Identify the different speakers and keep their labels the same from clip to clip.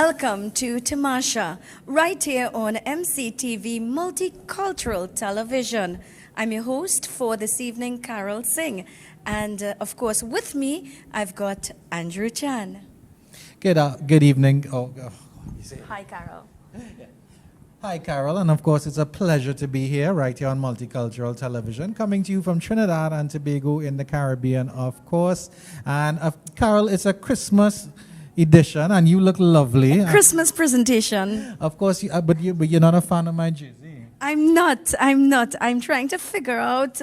Speaker 1: Welcome to Tamasha, right here on MCTV Multicultural Television. I'm your host for this evening, Carol Singh. And of course, with me, I've got Andrew Chan.
Speaker 2: Good evening.
Speaker 1: Hi, Carol.
Speaker 2: Hi, Carol. And of course, it's a pleasure to be here right here on Multicultural Television, coming to you from Trinidad and Tobago in the Caribbean, of course. And Carol, it's a Christmas edition, and you look lovely.
Speaker 1: Christmas presentation.
Speaker 2: Of course, but you're not a fan of my jersey.
Speaker 1: I'm not. I'm trying to figure out.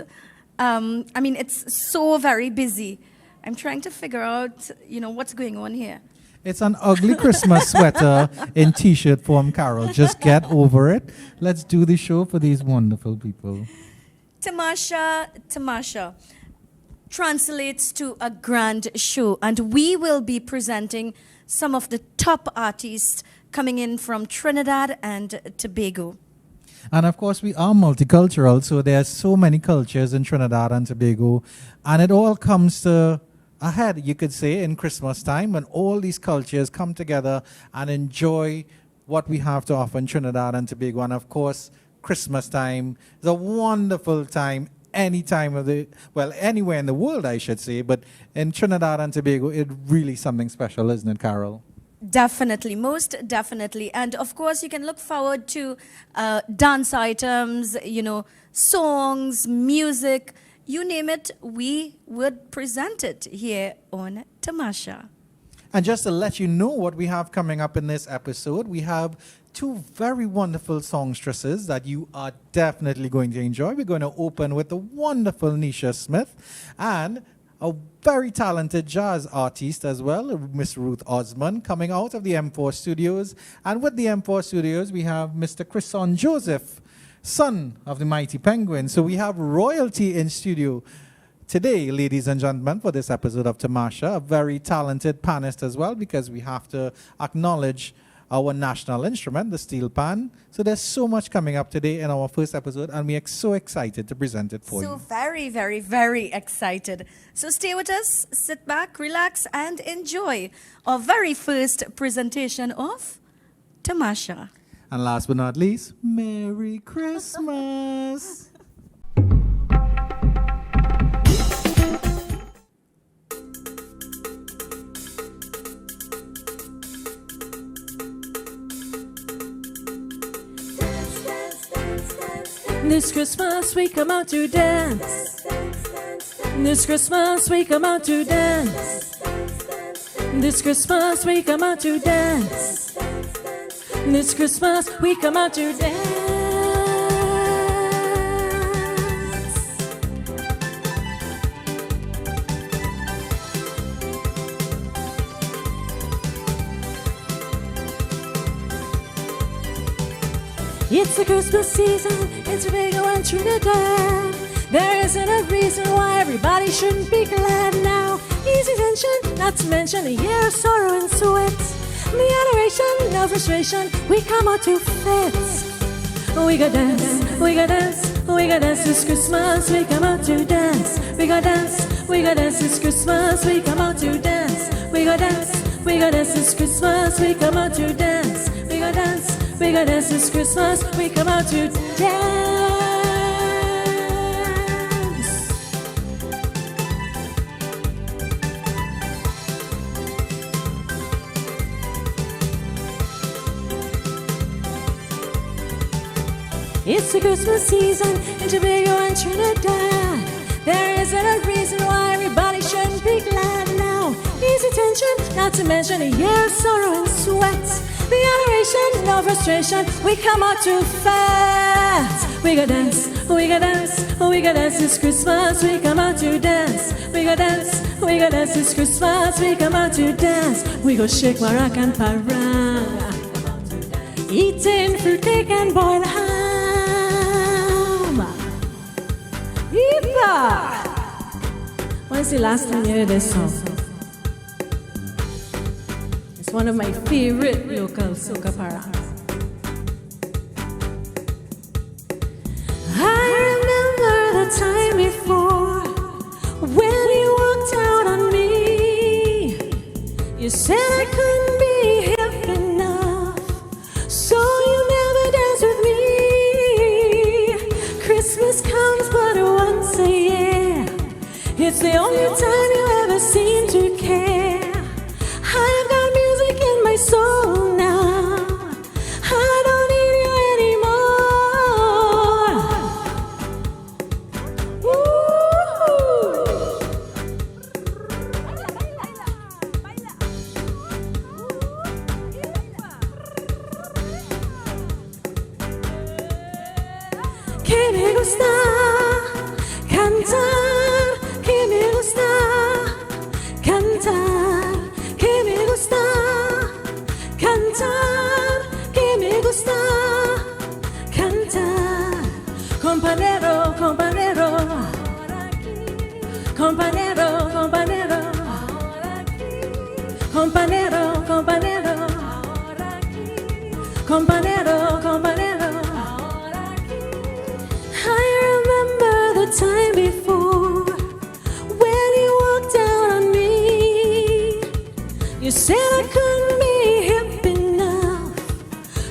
Speaker 1: It's so very busy. I'm trying to figure out, what's going on here.
Speaker 2: It's an ugly Christmas sweater in T-shirt form, Carol. Just get over it. Let's do the show for these wonderful people.
Speaker 1: Tamasha translates to a grand show, and we will be presenting some of the top artists coming in from Trinidad and Tobago.
Speaker 2: And of course, we are multicultural, so there's so many cultures in Trinidad and Tobago, and it all comes to a head, you could say, in Christmas time, when all these cultures come together and enjoy what we have to offer in Trinidad and Tobago. And of course, Christmas time is a wonderful time. Any time of anywhere in the world, I should say, but in Trinidad and Tobago, it's really something special, isn't it, Carol?
Speaker 1: Definitely, most definitely. And of course, you can look forward to dance items, songs, music, you name it, we would present it here on Tamasha.
Speaker 2: And just to let you know what we have coming up in this episode, we have two very wonderful songstresses that you are definitely going to enjoy. We're going to open with the wonderful Neisha Smith and a very talented jazz artist as well, Miss Ruth Osman, coming out of the M4 Studios. And with the M4 Studios, we have Mr. Krisson Joseph, son of the mighty Penguin. So we have royalty in studio today, ladies and gentlemen, for this episode of Tamasha. A very talented pannist as well, because we have to acknowledge our national instrument, the steel pan. So there's so much coming up today in our first episode, and we are so excited to present it for you.
Speaker 1: So very, very, very excited. So stay with us, sit back, relax, and enjoy our very first presentation of Tamasha.
Speaker 2: And last but not least, Merry Christmas!
Speaker 3: This Christmas we come out to dance. This Christmas we come out to dance. This Christmas we come out to dance. This Christmas we come out to dance. It's the Christmas season in Tobago and Trinidad. There isn't a reason why everybody shouldn't be glad now. Easy tension, not to mention a year of sorrow and sweat. The adoration, no frustration, we come out to fit. We go dance, we go dance, we go dance this Christmas, we come out to dance. We go dance, we go dance this Christmas, we come out to dance. We go dance, we go dance this Christmas, we come out to dance. We go dance, we go dance this Christmas, we come out to dance. It's the Christmas season in Tobago and Trinidad. There isn't a reason why everybody shouldn't be glad now. Easy tension, not to mention a year of sorrow and sweat. The adoration, no frustration, we come out to fat. We go dance, we go dance, we go dance this Christmas, we come out to dance. We go dance, we go dance this Christmas, we come out to dance. We go shake, marac and parang, eating fruitcake and boiled ham. Yeepa! When's the last time you heard this song? It's one of my favorite local soca parangs. I remember the time before when you walked out on me. You said I couldn't be hip enough. It's the only time you ever seem to care. I've got music in my soul now. I don't need you anymore. Que me gusta cantar, que me gusta cantar, que me gusta cantar, que me gusta cantar. Compañero, compañero, compañero, compañero, compañero, compañero, compañero, compañero. I remember the time before when you walked out on me. You said I couldn't be hip enough,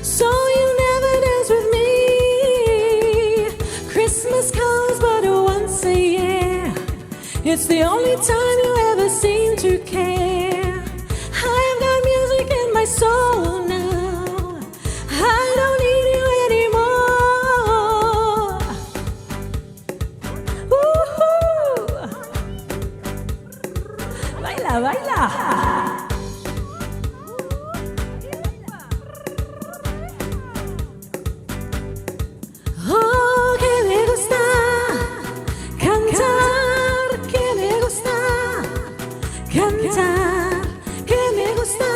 Speaker 3: so you never danced with me. Christmas comes but once a year. It's the only time you ever seem to care. I've got music in my soul now. I don't need you anymore. Woo-hoo. Baila, baila. Oh, que me gusta cantar, que me gusta cantar, que me gusta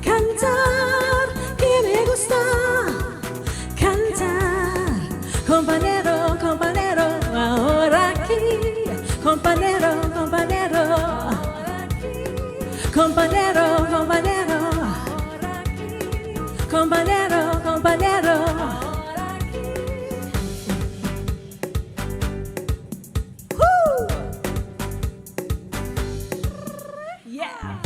Speaker 3: cantar, que me gusta cantar. Compañero, compañero, ahora aquí. Compañero, compañero, compañero, compañero, compañero, compañero. Woo! Yeah.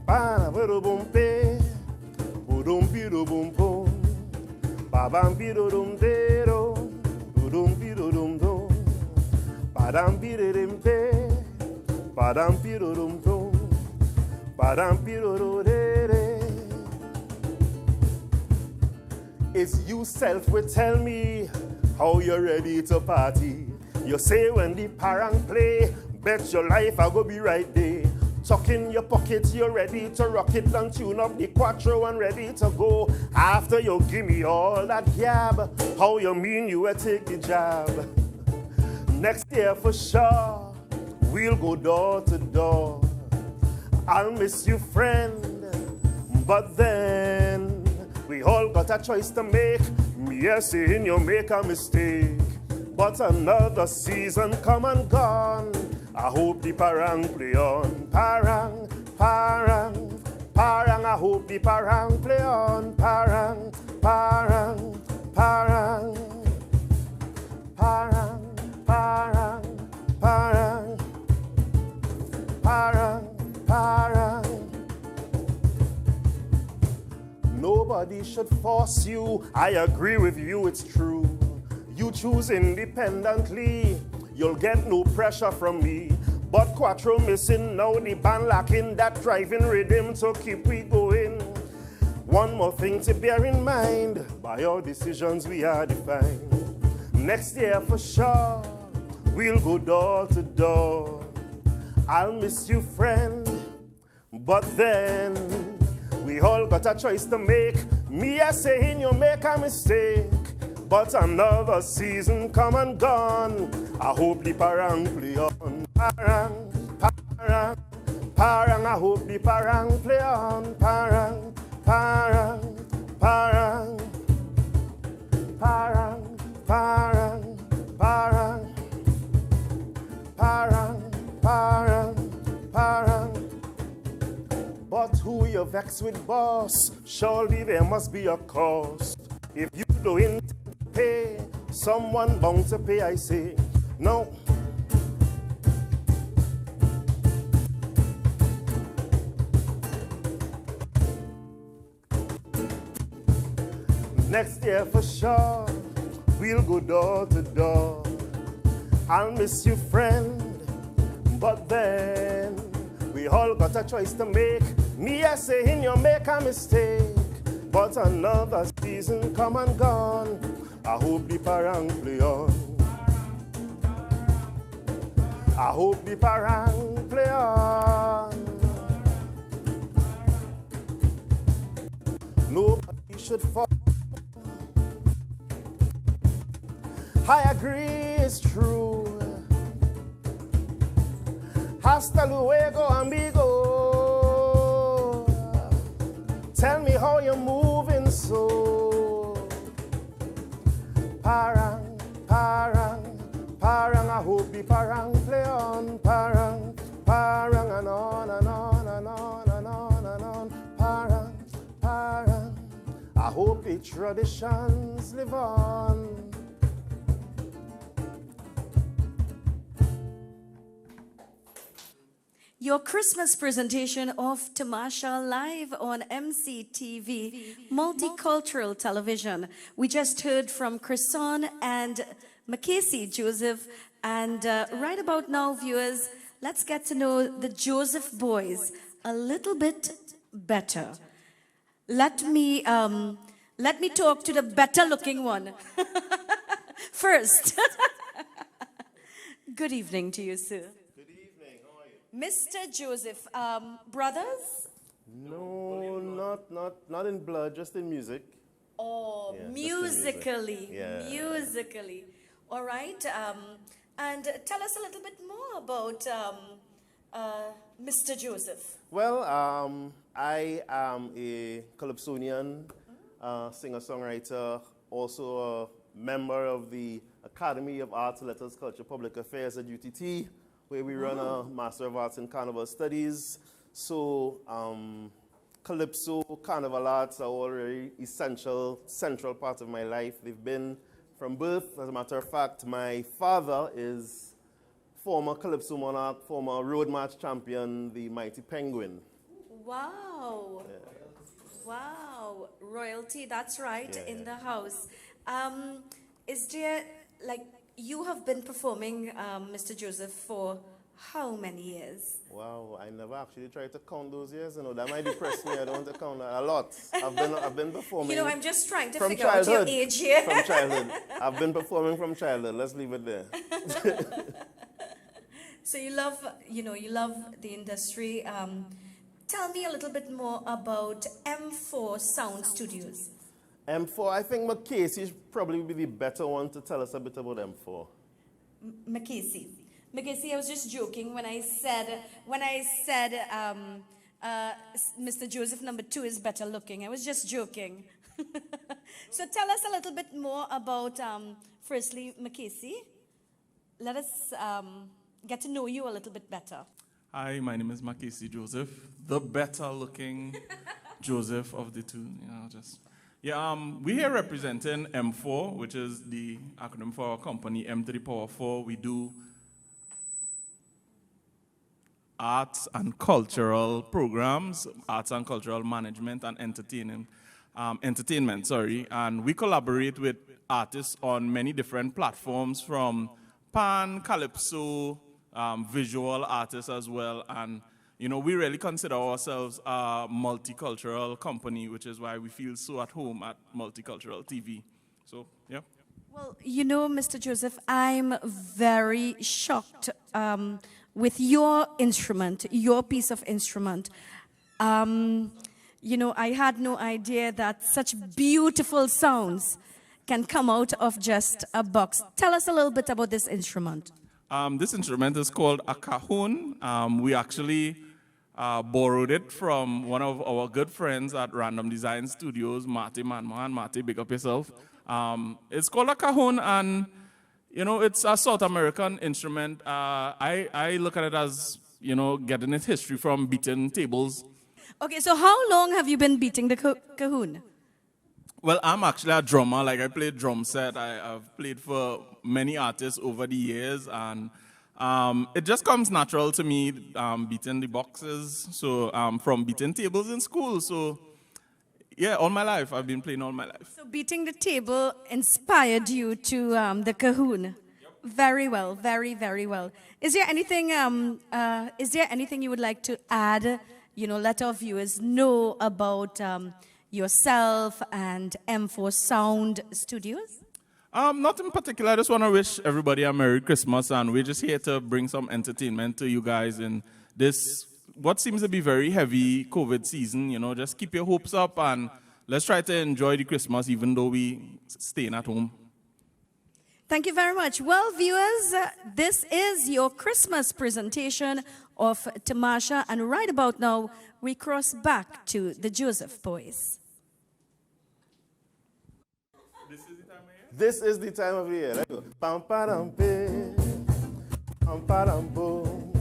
Speaker 4: Ba ba boom pe, boom bido boom boom, ba bam bido dum dero, boom bido dum dum, ba dam bido dim pe, ba dam bido dum dum, ba dam bido do de de. It's you self will tell me how you're ready to party. You say when the parang play, bet your life I go be right there. Tuck in your pocket, you're ready to rock it and tune up the quattro and ready to go. After you give me all that gab, how you mean you will take the jab? Next year for sure, we'll go door to door. I'll miss you, friend, but then we all got a choice to make. Yes, saying you make a mistake, but another season come and gone. I hope the parang play on. Parang, parang, parang. I hope the parang play on. Parang, parang, parang. Parang, parang, parang. Parang, parang. Nobody should force you. I agree with you, it's true. You choose independently. You'll get no pressure from me. But quattro missing, now the band lacking that driving rhythm to keep we going. One more thing to bear in mind, by our decisions we are defined. Next year for sure, we'll go door to door. I'll miss you, friend, but then we all got a choice to make. Me a saying you make a mistake, but another season come and gone. I hope the parang play on. Parang, parang, parang. I hope the parang play on. Parang, parang, parang. Parang, parang, parang. Parang, parang, parang. But who you vex with, boss? Surely there must be a cost. If you don't pay, someone bound to pay, I say. No. Next year for sure, we'll go door to door. I'll miss you, friend, but then we all got a choice to make. Me, I saying you make a mistake, but another season come and gone. I hope the parang play on. I hope the parang play on. Nobody should fall. I agree, it's true. Hasta luego, amigo. Tell me how you're moving so. Parang, parang, parang. I hope the parang play on. Parang, parang, and on and on and on and on and on. Parang, parang. I hope the traditions live on.
Speaker 1: Your Christmas presentation of Tamasha live on MCTV, multicultural television. We just heard from Krisson and Mackesi, Joseph. And right about now, viewers, let's get to know the Joseph boys a little bit better. Let me talk to the better looking one first. Good evening to you, sir. Mr. Joseph, brothers?
Speaker 4: No, not in blood, just in music.
Speaker 1: Oh,
Speaker 4: Yeah,
Speaker 1: musically.
Speaker 4: Yeah.
Speaker 1: Musically. All right. And tell us a little bit more about Mr. Joseph.
Speaker 4: Well, I am a Calypsonian singer-songwriter, also a member of the Academy of Arts, Letters, Culture, Public Affairs at UTT, where we run a Master of Arts in Carnival Studies. So Calypso, Carnival Arts are all very essential, central part of my life. They've been from birth. As a matter of fact, my father is former Calypso monarch, former road march champion, the Mighty Penguin.
Speaker 1: Wow.
Speaker 4: Yeah.
Speaker 1: Wow. Royalty, that's right,
Speaker 4: Yeah,
Speaker 1: in the house. Is there, like, you have been performing, Mr. Joseph, for how many years?
Speaker 4: Wow, I never actually tried to count those years. You know, that might depress me. I don't want to count that. A lot. I've been performing.
Speaker 1: You know, I'm just trying to
Speaker 4: from
Speaker 1: figure out your
Speaker 4: childhood.
Speaker 1: age here.
Speaker 4: From childhood. I've been performing from childhood. Let's leave it there.
Speaker 1: So you love the industry. Tell me a little bit more about M4 Sound Studios.
Speaker 4: M4, I think Mackesi probably be the better one to tell us a bit about M4.
Speaker 1: Mackesi. Mackesi, I was just joking when I said Mr. Joseph number 2 is better looking. I was just joking. So tell us a little bit more about, firstly, Mackesi. Let us get to know you a little bit better.
Speaker 5: Hi, my name is Mackesi Joseph, the better looking Joseph of the two. We're here representing M4, which is the acronym for our company, M to the power 4. We do arts and cultural programs, arts and cultural management and entertainment, and we collaborate with artists on many different platforms, from pan, calypso, visual artists as well, and we really consider ourselves a multicultural company, which is why we feel so at home at Multicultural TV. So, yeah.
Speaker 1: Well, Mr. Joseph, I'm very shocked with your instrument, your piece of instrument. I had no idea that such beautiful sounds can come out of just a box. Tell us a little bit about this instrument.
Speaker 5: This instrument is called a cajon. We actually borrowed it from one of our good friends at Random Design Studios, Marty Manman. Marty, big up yourself. It's called a cajon, and it's a South American instrument. I look at it as getting its history from beating tables.
Speaker 1: Okay, so how long have you been beating the cajon?
Speaker 5: Well, I'm actually a drummer. Like, I play drum set. I've played for many artists over the years, and it just comes natural to me, beating the boxes. So from beating tables in school. So yeah, all my life I've been playing all my life.
Speaker 1: So beating the table inspired you to the cajon. Very well, very, very well. Is there anything? Is there anything you would like to add? Let our viewers know about yourself and M4 Sound Studios.
Speaker 5: Not in particular. I just want to wish everybody a Merry Christmas, and we're just here to bring some entertainment to you guys in this what seems to be very heavy COVID season. Just keep your hopes up and let's try to enjoy the Christmas even though we staying at home.
Speaker 1: Thank you very much. Well, viewers, this is your Christmas presentation of Tamasha, and right about now, we cross back to the Joseph Boys.
Speaker 4: This is the time of year. Let's go. Pam param pe, pam param boom,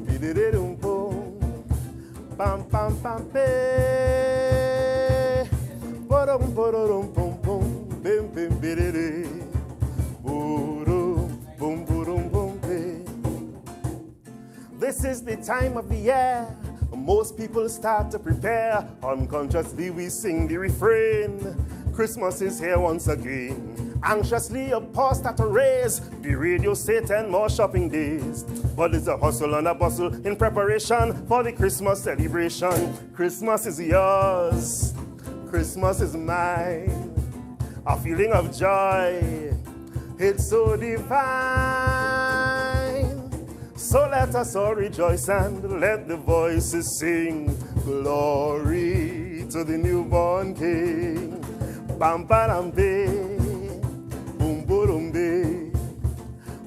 Speaker 4: bidididum boom, pam pam pam pe, borom borom pum pum, bim bim bididi, boom boom boom boom pe. This is the time of the year. Most people start to prepare. Unconsciously we sing the refrain. Christmas is here once again. Anxiously a pause start to raise. The radio say 10 more shopping days. But it's a hustle and a bustle in preparation for the Christmas celebration. Christmas is yours. Christmas is mine. A feeling of joy. It's so divine. So let us all rejoice and let the voices sing. Glory to the newborn King. Bam badam de, boom boom de,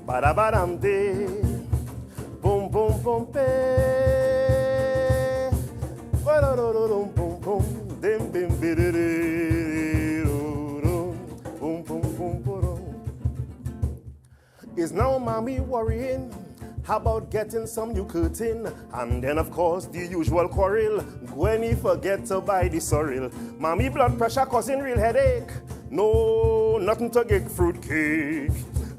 Speaker 4: bada badam de, boom boom boom pe, boom boom boom, dim bim bididi, boom boom boom boom. Is now mommy worrying? How about getting some new curtain? And then, of course, the usual quarrel. Gwenny forget to buy the sorrel. Mommy blood pressure causing real headache. No, nothing to get fruit cake.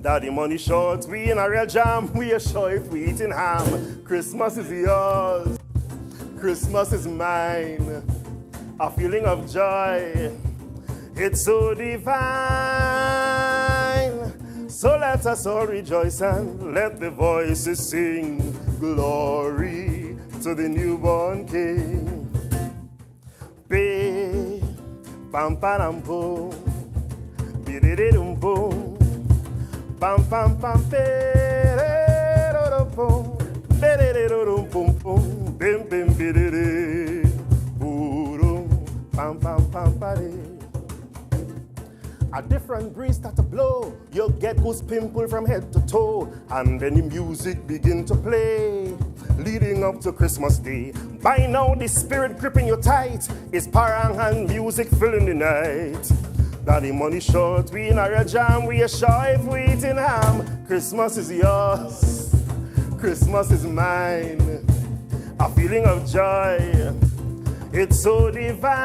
Speaker 4: Daddy money short, we in a real jam. We are sure if we eating ham. Christmas is yours. Christmas is mine. A feeling of joy. It's so divine. So let us all rejoice and let the voices sing. Glory to the newborn King. Pe, pam pam boom, bidididum boom, pam pam pam pe, boom, bidididum boom boom, bim bim bididi, boom, pam pam pam pam. A different breeze start to blow. You'll get goose pimple from head to toe. And then the music begin to play, leading up to Christmas Day. By now the spirit gripping you tight. It's parang and music filling the night. Daddy money short, we in a jam. We are shy if we eating ham. Christmas is yours. Christmas is mine. A feeling of joy. It's so divine.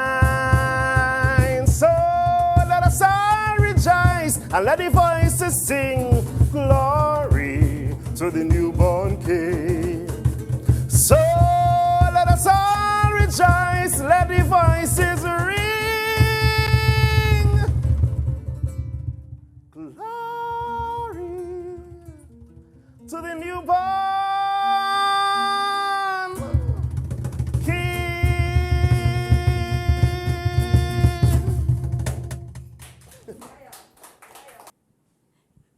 Speaker 4: So let us all rejoice and let the voices sing. Glory to the newborn King. So let us all rejoice, let the voices ring. Glory to the newborn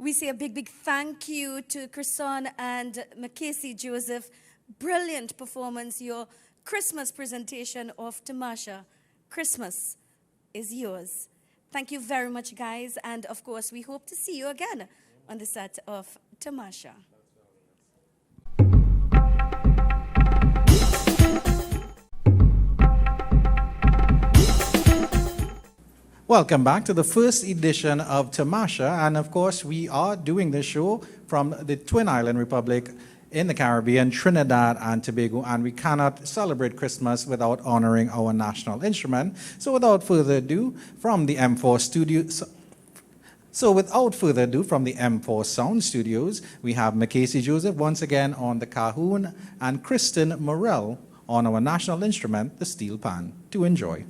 Speaker 1: We say a big, big thank you to Krisson and Mackesi Joseph. Brilliant performance, your Christmas presentation of Tamasha. Christmas is yours. Thank you very much, guys. And of course, we hope to see you again on the set of Tamasha.
Speaker 2: Welcome back to the first edition of Tamasha, and of course we are doing this show from the Twin Island Republic in the Caribbean, Trinidad and Tobago, and we cannot celebrate Christmas without honoring our national instrument. So without further ado, from the M4 Sound Studios, we have Mackesi Joseph once again on the cajon and Kristen Murrell on our national instrument, the steel pan. To enjoy.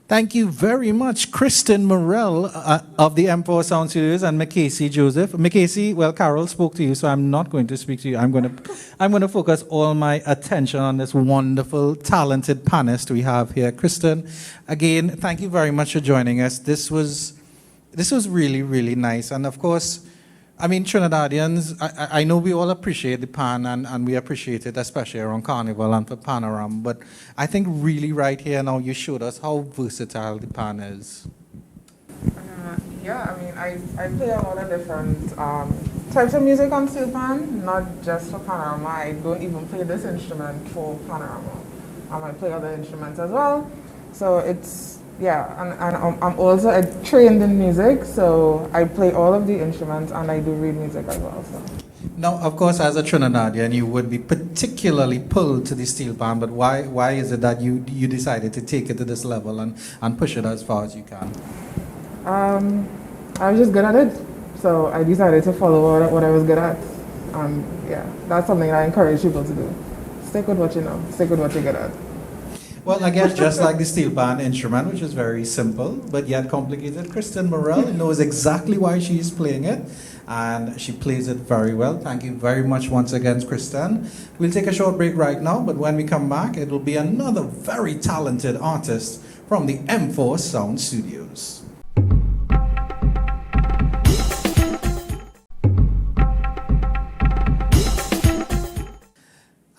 Speaker 2: Thank you very much, Kristen Murrell of the M4 Sound Studios and Mackesi Joseph. Mackesi, well, Carol spoke to you, so I'm not going to speak to you. I'm going to focus all my attention on this wonderful, talented pannist we have here. Kristen, again, thank you very much for joining us. This was really, really nice. And of course, I mean, Trinidadians, I know we all appreciate the pan and we appreciate it, especially around Carnival and for Panorama. But I think really right here now you showed us how versatile the pan is.
Speaker 6: Yeah, I mean, I play a lot of different types of music on steel pan, not just for Panorama. I don't even play this instrument for Panorama. I play other instruments as well. So it's, yeah, and I'm also trained in music, so I play all of the instruments and I do read music as well. So.
Speaker 2: Now, of course, as a Trinidadian, you would be particularly pulled to the steel pan, but why is it that you decided to take it to this level and push it as far as you can?
Speaker 6: I was just good at it, so I decided to follow what I was good at. Yeah, that's something I encourage people to do. Stick with what you know, stick with what you're good at.
Speaker 2: Well, I guess just like the steel pan instrument, which is very simple but yet complicated, Kristen Murrell knows exactly why she's playing it, and she plays it very well. Thank you very much once again, Kristen. We'll take a short break right now, but when we come back, it will be another very talented artist from the M4 Sound Studios.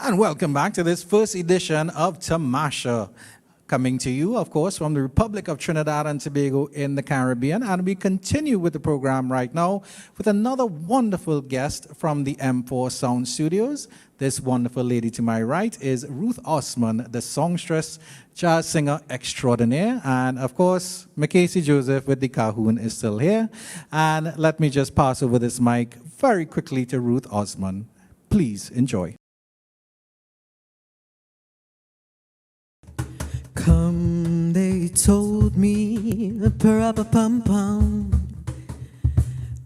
Speaker 2: And welcome back to this first edition of Tamasha, coming to you, of course, from the Republic of Trinidad and Tobago in the Caribbean. And we continue with the program right now with another wonderful guest from the M4 Sound Studios. This wonderful lady to my right is Ruth Osman, the songstress, jazz singer extraordinaire. And of course, Mackesi Joseph with the cajon is still here. And let me just pass over this mic very quickly to Ruth Osman. Please enjoy.
Speaker 7: Come, they told me, pa-ra-pa-pum-pum,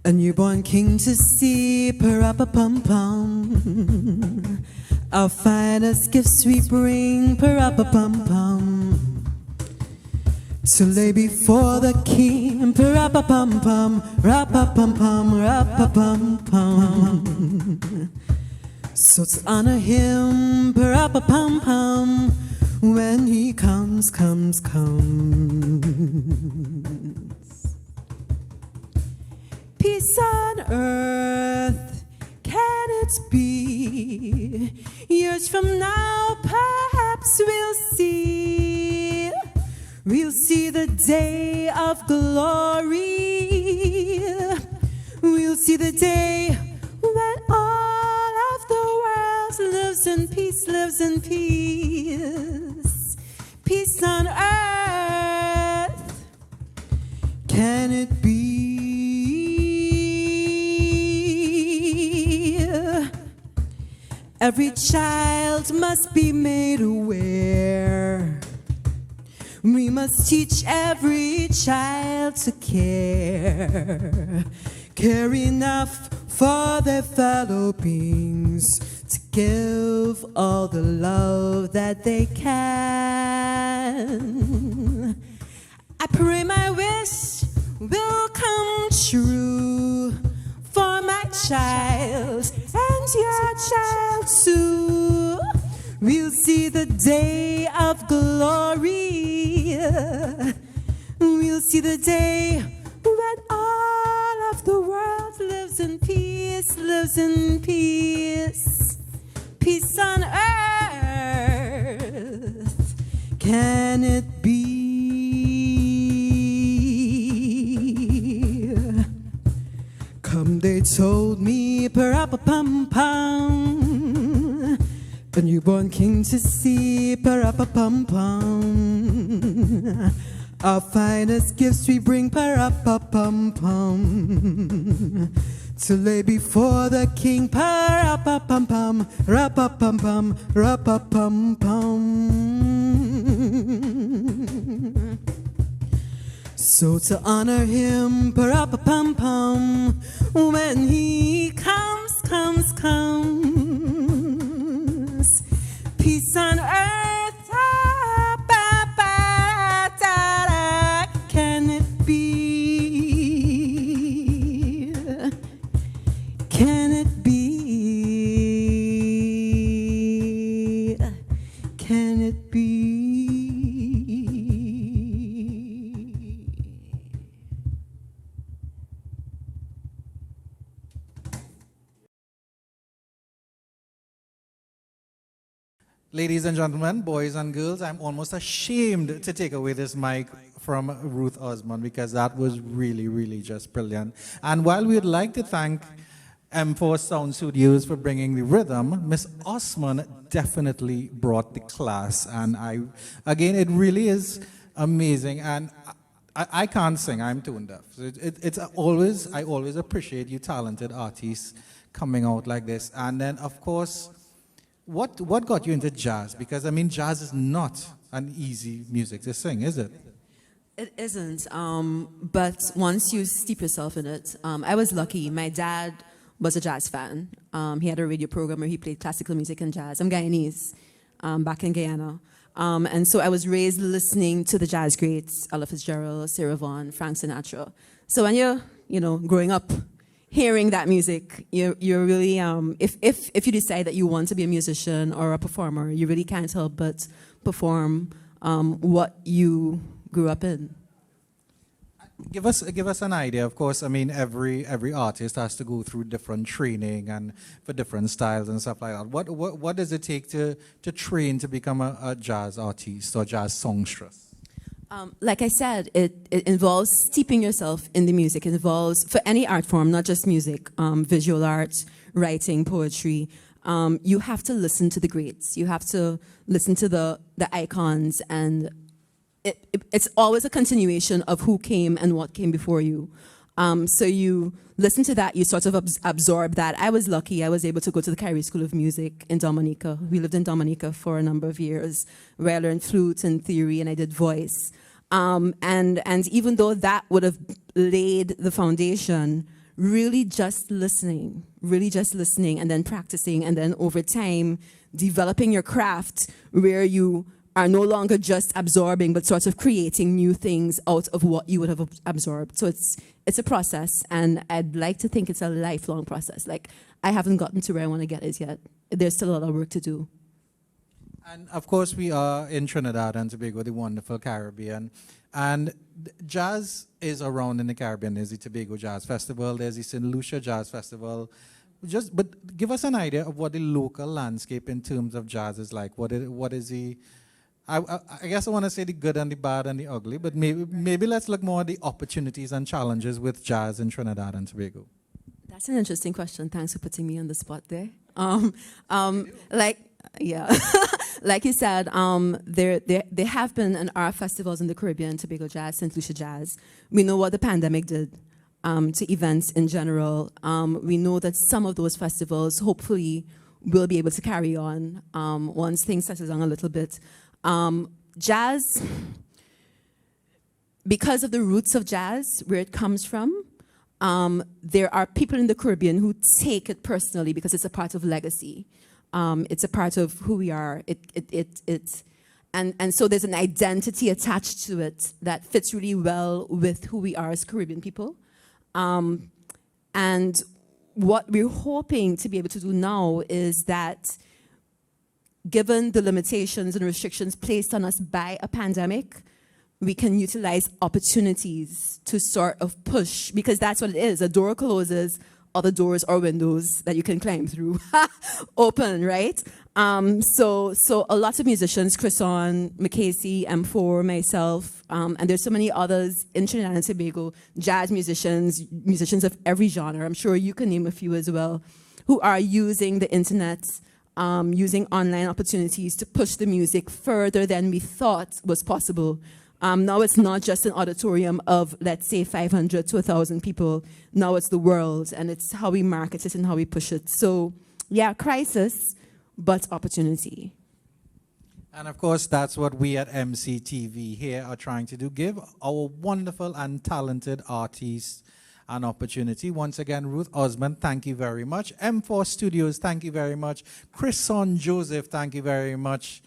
Speaker 7: a newborn king to see, pa-ra-pa-pum-pum. Our finest gifts we bring, pa-ra-pa-pum-pum, to lay before the king, pa-ra-pa-pum-pum, ra-pa-pum-pum, ra-pa-pum-pum. So to honor him, pa-ra-pa-pum-pum, when he comes. Peace on earth, can it be? Years from now, perhaps we'll see the day of glory. We'll see the day when all of the world lives in peace, Peace on earth, can it be? Every child must be made aware. We must teach every child to care enough for their fellow beings, to give all the love that they can. I pray my wish will come true for my child and your child too. We'll see the day of glory. We'll see the day when all of the world lives in peace, Peace on earth, can it be? Come, they told me, pa-ra-pa-pum-pum, a newborn king to see, pa-ra-pa-pum-pum. Our finest gifts we bring, pa-ra-pa-pum-pum, to lay before the king, pa-ra-pa-pum-pum, ra-pa-pum-pum, ra-pa-pum-pum. So to honor him, pa-ra-pa-pum-pum, when he comes. Peace on earth, can it be? Can it be? Can it be?
Speaker 2: Ladies and gentlemen, boys and girls, I'm almost ashamed to take away this mic from Ruth Osman because that was really, really just brilliant. And while we would like to thank M4 Sound Studios for bringing the rhythm, Miss Osman definitely brought the class. And again, it really is amazing. And I can't sing, I'm tone deaf. So I always appreciate you talented artists coming out like this. And then, of course, what got you into jazz? Because, I mean, jazz is not an easy music to sing, is it?
Speaker 7: It isn't, but once you steep yourself in it, I was lucky. My dad was a jazz fan. He had a radio program where he played classical music and jazz. I'm Guyanese, back in Guyana. And so I was raised listening to the jazz greats, Ella Fitzgerald, Sarah Vaughan, Frank Sinatra. So when you're, growing up, hearing that music, you're really, if you decide that you want to be a musician or a performer, you really can't help but perform what you grew up in.
Speaker 2: Give us an idea. Of course, I mean every artist has to go through different training and for different styles and stuff like that. What does it take to train to become a jazz artist or jazz songstress?
Speaker 7: Like I said, it involves steeping yourself in the music. It involves, for any art form, not just music, visual art, writing, poetry. You have to listen to the greats. You have to listen to the icons, and it's always a continuation of who came and what came before you. So you listen to that, you sort of absorb that. I was lucky, I was able to go to the Kyrie School of Music in Dominica. We lived in Dominica for a number of years, where I learned flute and theory, and I did voice. And even though that would have laid the foundation, really just listening, and then practicing, and then over time, developing your craft where you are no longer just absorbing, but sort of creating new things out of what you would have absorbed. So it's a process, and I'd like to think it's a lifelong process. Like, I haven't gotten to where I want to get it yet. There's still a lot of work to do.
Speaker 2: And of course, we are in Trinidad and Tobago, the wonderful Caribbean. And jazz is around in the Caribbean. There's the Tobago Jazz Festival, there's the St. Lucia Jazz Festival. But give us an idea of what the local landscape in terms of jazz is like. What is the... I guess I want to say the good and the bad and the ugly, but maybe let's look more at the opportunities and challenges with jazz in Trinidad and Tobago.
Speaker 7: That's an interesting question. Thanks for putting me on the spot there. Like you said, there have been and are festivals in the Caribbean, Tobago Jazz, St. Lucia Jazz. We know what the pandemic did to events in general. We know that some of those festivals hopefully will be able to carry on once things settle down a little bit. Jazz, because of the roots of jazz, where it comes from, there are people in the Caribbean who take it personally because it's a part of legacy. It's a part of who we are. And so there's an identity attached to it that fits really well with who we are as Caribbean people. And what we're hoping to be able to do now is that, given the limitations and restrictions placed on us by a pandemic, we can utilize opportunities to sort of push, because that's what it is. A door closes, other doors or windows that you can climb through open, right? So a lot of musicians, Krisson, Mackesi, M4, myself, and there's so many others in Trinidad and Tobago, jazz musicians of every genre, I'm sure you can name a few as well, who are using the internet, using online opportunities to push the music further than we thought was possible. Now it's not just an auditorium of, let's say, 500 to 1,000 people. Now it's the world, and it's how we market it and how we push it. So, yeah, crisis, but opportunity.
Speaker 2: And of course, that's what we at MCTV here are trying to do, give our wonderful and talented artists an opportunity. Once again, Ruth, Osman, thank you very much. M4 Studios, thank you very much. Krisson, Joseph, thank you very much.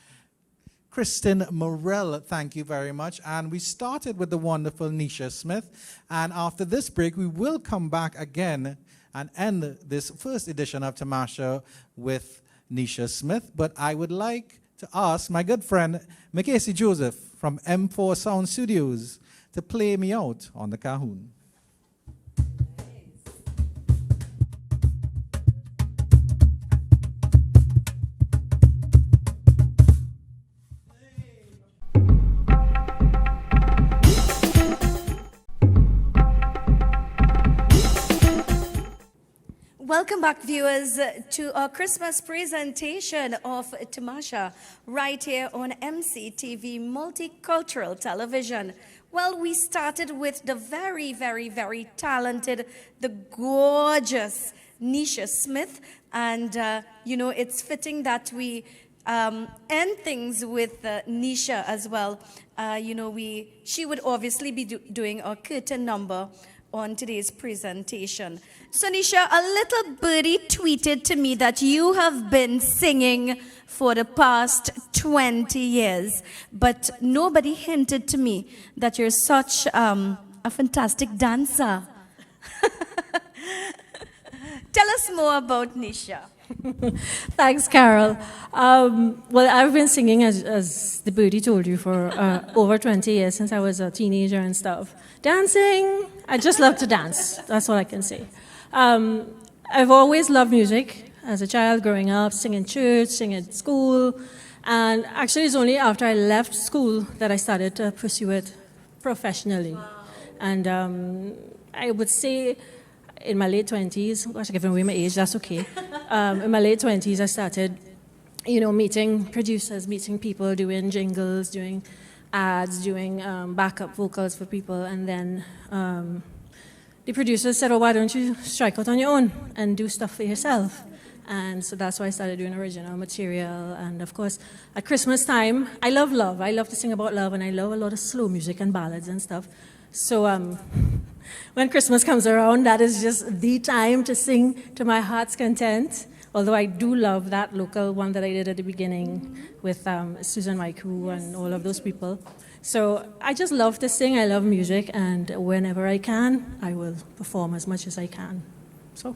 Speaker 2: Kristen, Murrell, thank you very much. And we started with the wonderful Neisha Smith. And after this break, we will come back again and end this first edition of Tamasha with Neisha Smith. But I would like to ask my good friend, Mackesi Joseph from M4 Sound Studios, to play me out on the cajon.
Speaker 1: Welcome back, viewers, to our Christmas presentation of Tamasha right here on MCTV Multicultural Television. Well, we started with the very, very, very talented, the gorgeous Neisha Smith. And, it's fitting that we end things with Neisha as well. She would obviously be doing our curtain number on today's presentation. So Neisha, a little birdie tweeted to me that you have been singing for the past 20 years, but nobody hinted to me that you're such a fantastic dancer. Tell us more about Neisha.
Speaker 3: Thanks, Carol. Well, I've been singing, as the birdie told you, for over 20 years, since I was a teenager and stuff. Dancing, I just love to dance. That's all I can say. I've always loved music. As a child growing up, singing church, singing at school. And actually, it's only after I left school that I started to pursue it professionally. Wow. And I would say in my late 20s, gosh, giving away my age, that's okay. In my late 20s, I started, meeting producers, meeting people, doing jingles, doing ads, doing backup vocals for people. And then the producers said, why don't you strike out on your own and do stuff for yourself? And so that's why I started doing original material. And of course, at Christmas time, I love love. I love to sing about love, and I love a lot of slow music and ballads and stuff. So when Christmas comes around, that is just the time to sing to my heart's content. Although I do love that local one that I did at the beginning with Susan Maiku and all of those people. So I just love to sing. I love music, and whenever I can, I will perform as much as I can. So.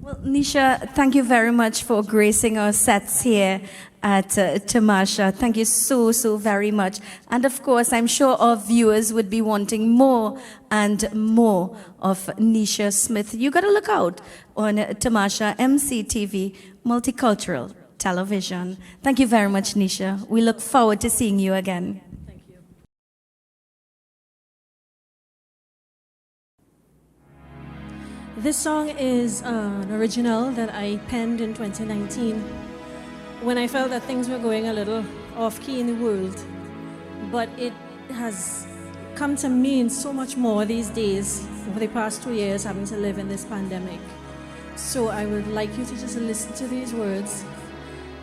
Speaker 1: Well, Neisha, thank you very much for gracing our sets here at Tamasha. Thank you so, so very much. And of course, I'm sure our viewers would be wanting more and more of Neisha Smith. You got to look out on Tamasha, MCTV, Multicultural Television. Thank you very much, Neisha. We look forward to seeing you again.
Speaker 3: This song is an original that I penned in 2019 when I felt that things were going a little off-key in the world. But it has come to mean so much more these days over the past 2 years having to live in this pandemic. So I would like you to just listen to these words,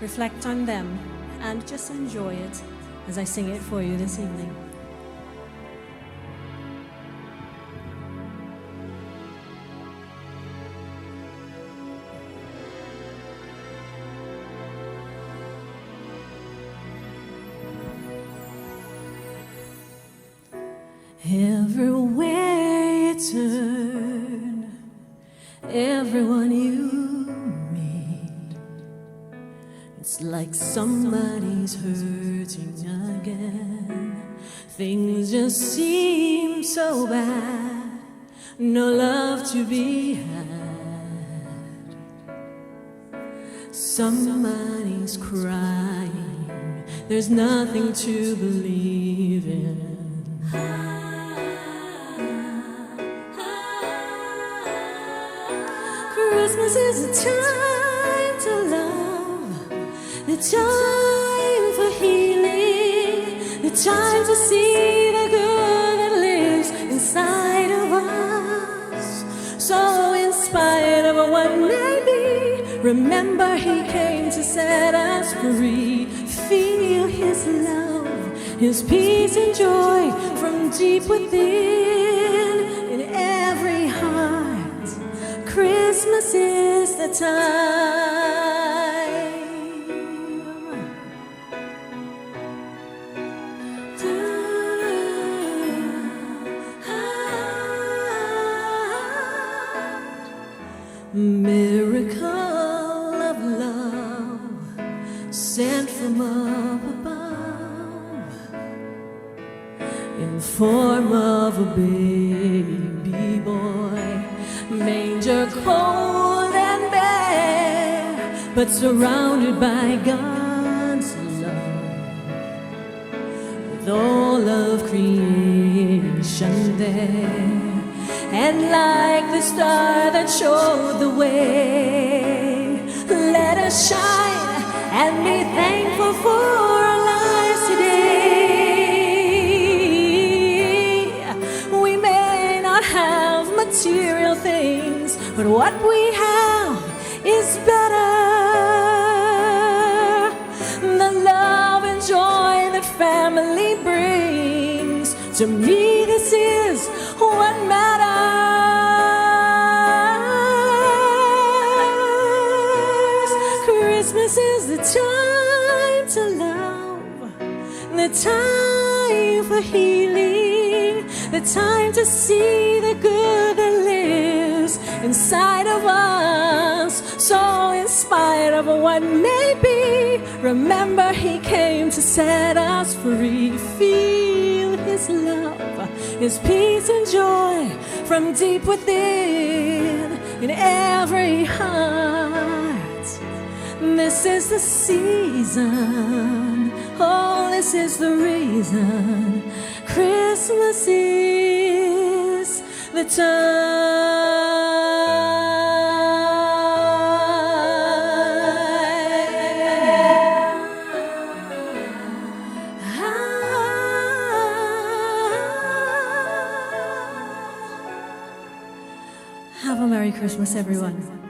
Speaker 3: reflect on them, and just enjoy it as I sing it for you this evening. Everywhere you turn, everyone you meet, it's like somebody's hurting again. Things just seem so bad, no love to be had. Somebody's crying, there's nothing to believe in. Christmas is the time to love, the time for healing, the time to see the good that lives inside of us. So in spite of what may be, remember He came to set us free. Feel His love, His peace and joy from deep within in every heart. Christmas is the time. Miracle of love sent from up above in form of a baby boy. Manger cold and bare, but surrounded by God's love, with all of creation there. And like the star that showed the way, let us shine and be thankful for our lives today. We may not have material things, but what we have is better. The love and joy that family brings, to me this is what matters. Christmas is the time to love, the time for healing, the time to see the good that lives news inside of us. So in spite of what may be, remember He came to set us free. Feel His love, His peace and joy from deep within in every heart. This is the season, oh, this is the reason. Christmas is the
Speaker 1: Have a Merry Christmas, everyone.